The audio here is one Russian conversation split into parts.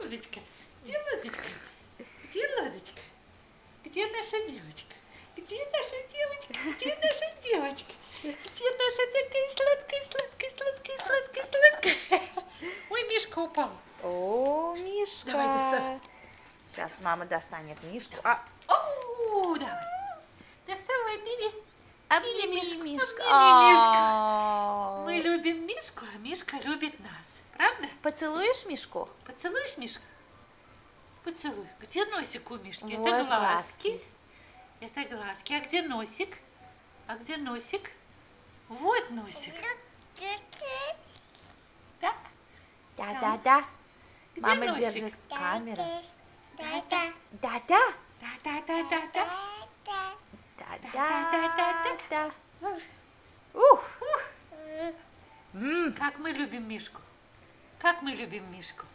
Лодочка? Где лодочка? Где лодочка? Где наша девочка? Где наша девочка? Где наша девочка? Где наша такая сладкая, сладкая, сладкая, сладкая, сладкая? Ой, Мишка упал. О, Мишка. Давай, доставай. Сейчас мама достанет Мишку. О, давай. Доставай, бери. Обними Мишку, Мишку. обними Мишку. Мы любим Мишку, а Мишка любит нас. Правда? Поцелуешь Мишку? Поцелуешь Мишку? Поцелуй. Где носик у Мишки? Вот Это глазки. глазки. Это глазки. А где носик? А где носик? Вот носик. Да? Да. Где Мама носик? держит камеру. Да-да. Да. Да-да-да-да-да. Да. Ух. Как мы любим Мишку. Как мы любим Мишку.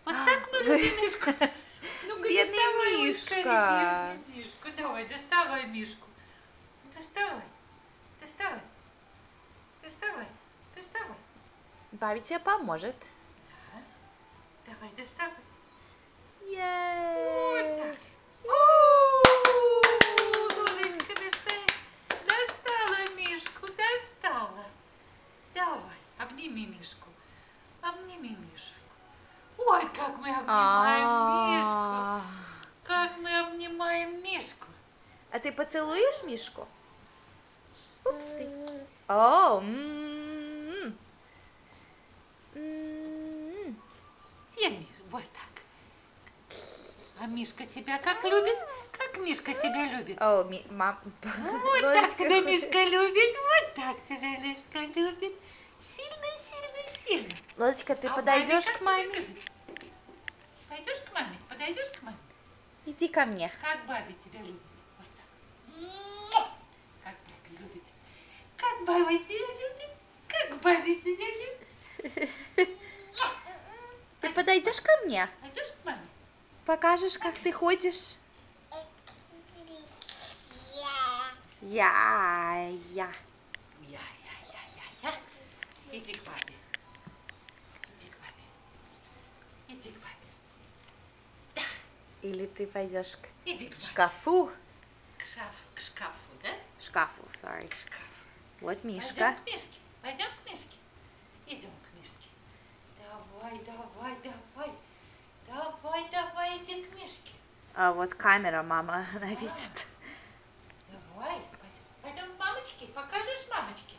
Вот так мы любим Мишку. Ну-ка, Бедный доставай, ой, Мишка. скорее, бедный Мишка. Давай, доставай Мишку. Доставай. Доставай. Доставай. Доставай. Баби тебе поможет. Да. Давай, доставай. Вот Ей. так. О, Лолечка, достала Мишку, достала. Давай, обними Мишку. Обними Мишку. Ой, как мы обнимаем Мишку. Как мы обнимаем Мишку. А ты поцелуешь Мишку? Упсы. О, Где Мишка? Вот так. А Мишка тебя как любит? Как Мишка тебя любит? О, мам. Вот так тебя Мишка любит. Вот так тебя Мишка любит. Сильно, сильно, сильно. Лодочка, ты А подойдешь Баби как к маме? тебя любит? Пойдешь к маме? Подойдешь к маме? Иди ко мне. Как Баби тебя любит? Вот так. Муа! Как Баби любит. Как Баби тебя любит? Как Баби тебя любит? Муа! Ты подойдешь ко мне? Пойдешь к маме? Покажешь, как ты ходишь? Я. Я. Иди к бабе. Иди к бабе. Иди к бабе. Или ты пойдешь к Иди к бабе. шкафу? К шкафу, да? Шкафу, sorry. К шкафу. Вот Мишка. Пойдем к Мишке. Пойдем к Мишке. Идем к Мишке. Давай, иди к Мишке. А вот камера, мама, она видит. Давай, пойдем к мамочке. Покажешь мамочке?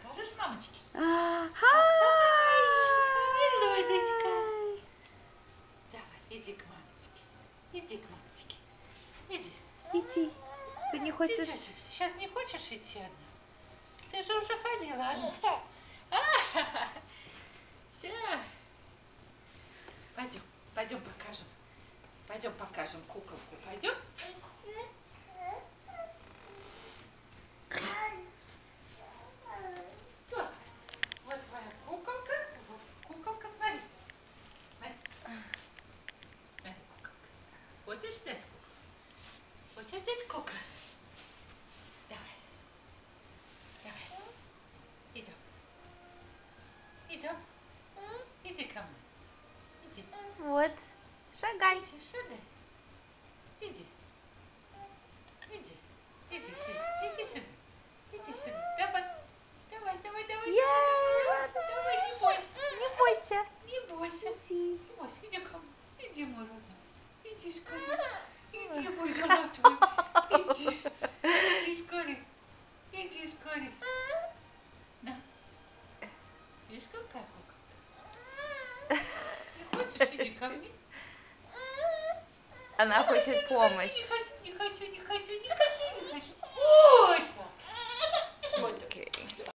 Покажешь мамочке? Лодочка. Давай, иди к мамочке. Иди к мамочке. Иди. Иди. Ты не хочешь? Сейчас не хочешь идти одна? Ты же уже ходила одна. Да. Пойдем покажем. Пойдем покажем куколку. Пойдем? Вот твоя куколка. Вот куколка, смотри. Смотри, куколка. Хочешь взять куклу? Хочешь взять куклу? Давай. Идем. Иди ко мне. Иди. Вот. Шагай. Шагай. Иди. Иди сюда. Иди сюда. Давай. Ей. Давай, не бойся. Не бойся. Не бойся. Иди. Не бойся. Иди ко мне. Иди, мой родной. Иди скорее. Иди, мой золотой. Иди скорее. Иди скорее. На. Видишь, какая куколка? Не хочешь, иди ко мне. Она хочет помощь. Не хочу. Ой, как. Вот. Окей.